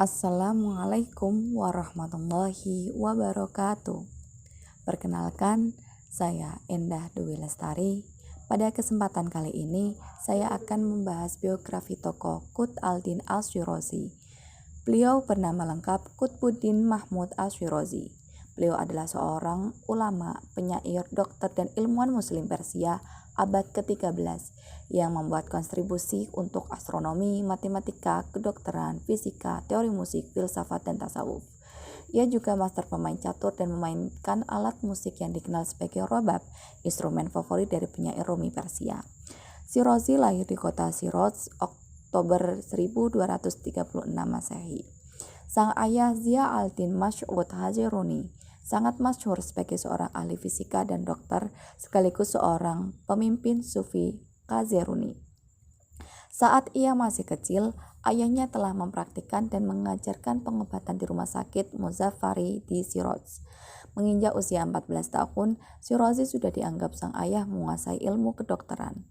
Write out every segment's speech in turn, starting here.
Assalamualaikum warahmatullahi wabarakatuh. Perkenalkan, saya Endah Dewi Lestari. Pada kesempatan kali ini, saya akan membahas biografi tokoh Qut al-Din al-Syirazi. Beliau bernama lengkap Qutbuddin Mahmud al-Syirazi. Beliau adalah seorang ulama, penyair, dokter, dan ilmuwan muslim Persia abad ke-13 yang membuat kontribusi untuk astronomi, matematika, kedokteran, fisika, teori musik, filsafat, dan tasawuf. Ia juga master pemain catur dan memainkan alat musik yang dikenal sebagai robab, instrumen favorit dari penyair Romi Persia. Syirazi lahir di kota Shiraz, Oktober 1236 Masehi. Sang ayah Zia al-Din Mas'ud Haziruni sangat masyhur sebagai seorang ahli fisika dan dokter, sekaligus seorang pemimpin sufi Kaziruni. Saat ia masih kecil, ayahnya telah mempraktikkan dan mengajarkan pengobatan di rumah sakit Muzaffari di Shiraz. Menginjak usia 14 tahun, Syirazi sudah dianggap sang ayah menguasai ilmu kedokteran.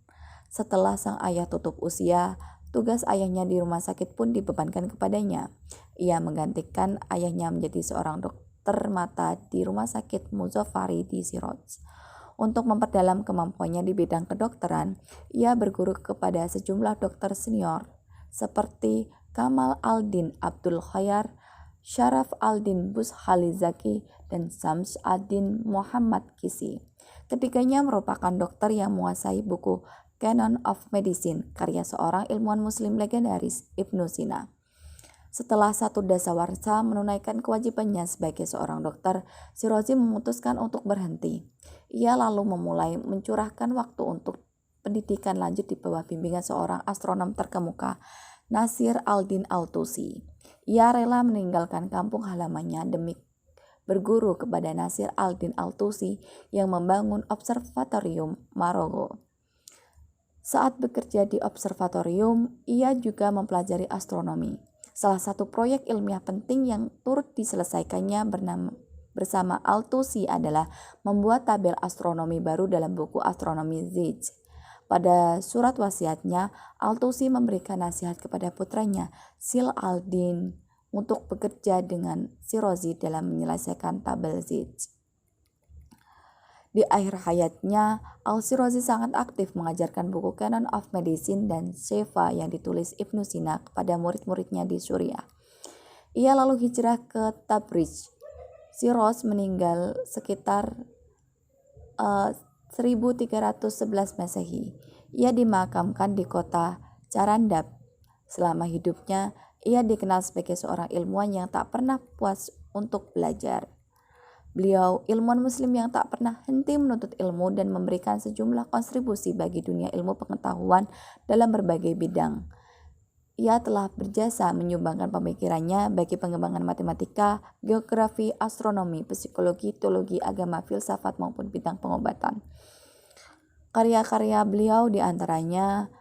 Setelah sang ayah tutup usia, tugas ayahnya di rumah sakit pun dibebankan kepadanya. Ia menggantikan ayahnya menjadi seorang dokter mata di rumah sakit Muzaffari di Shiraz. Untuk memperdalam kemampuannya di bidang kedokteran, ia berguru kepada sejumlah dokter senior seperti Kamal al-Din Abdul Khayyar, Syaraf al-Din Bushalizaki, dan Syams ad-Din Muhammad Kisi. Ketiganya merupakan dokter yang menguasai buku Canon of Medicine, karya seorang ilmuwan muslim legendaris Ibnu Sina. Setelah satu dasawarsa menunaikan kewajibannya sebagai seorang dokter, Syirazi memutuskan untuk berhenti. Ia lalu memulai mencurahkan waktu untuk pendidikan lanjut di bawah bimbingan seorang astronom terkemuka, Nasir al-Din al-Tusi. Ia rela meninggalkan kampung halamannya demi berguru kepada Nasir al-Din al-Tusi yang membangun observatorium Marogo. Saat bekerja di observatorium, ia juga mempelajari astronomi. Salah satu proyek ilmiah penting yang turut diselesaikannya bersama al-Tusi adalah membuat tabel astronomi baru dalam buku Astronomi Zij. Pada surat wasiatnya, al-Tusi memberikan nasihat kepada putranya, Sil al-Din, untuk bekerja dengan Syirazi dalam menyelesaikan tabel Zij. Di akhir hayatnya, al-Syirazi sangat aktif mengajarkan buku Canon of Medicine dan Syifa yang ditulis Ibnu Sina kepada murid-muridnya di Suriah. Ia lalu hijrah ke Tabriz. Shiraz meninggal sekitar 1311 Masehi. Ia dimakamkan di kota Carandab. Selama hidupnya, ia dikenal sebagai seorang ilmuwan yang tak pernah puas untuk belajar. Beliau ilmuwan muslim yang tak pernah henti menuntut ilmu dan memberikan sejumlah kontribusi bagi dunia ilmu pengetahuan dalam berbagai bidang. Ia telah berjasa menyumbangkan pemikirannya bagi pengembangan matematika, geografi, astronomi, psikologi, teologi, agama, filsafat maupun bidang pengobatan. Karya-karya beliau diantaranya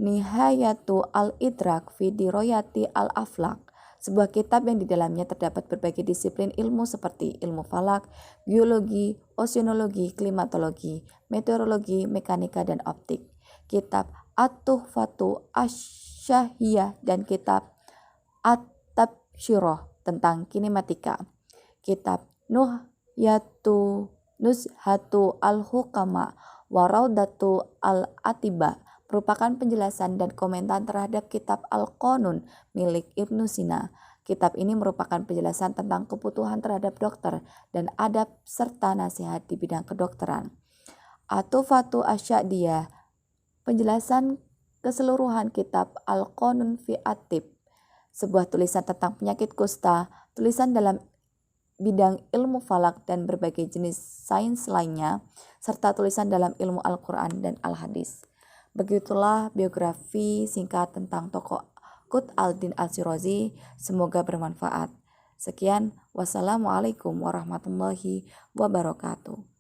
Nihayatu al-Idrak fi Diroyati al-Aflaq, sebuah kitab yang di dalamnya terdapat berbagai disiplin ilmu seperti ilmu falak, biologi, oceanologi, klimatologi, meteorologi, mekanika, dan optik. Kitab At-Tuhfatu Asy-Syahiyah dan kitab At-Tabsyirah tentang kinematika. Kitab Nuzhatu al-Hukama wa Raudatu al-Atiba merupakan penjelasan dan komentar terhadap kitab Al-Qanun milik Ibnu Sina. Kitab ini merupakan penjelasan tentang kebutuhan terhadap dokter dan adab serta nasihat di bidang kedokteran. At-Tuhfatu Asy-Syadiyah, penjelasan keseluruhan kitab Al-Qanun fi At-Tib, sebuah tulisan tentang penyakit kusta, tulisan dalam bidang ilmu falak dan berbagai jenis sains lainnya, serta tulisan dalam ilmu Al-Quran dan Al-Hadis. Begitulah biografi singkat tentang tokoh Qut al-Din al-Syirazi. Semoga bermanfaat. Sekian, wassalamualaikum warahmatullahi wabarakatuh.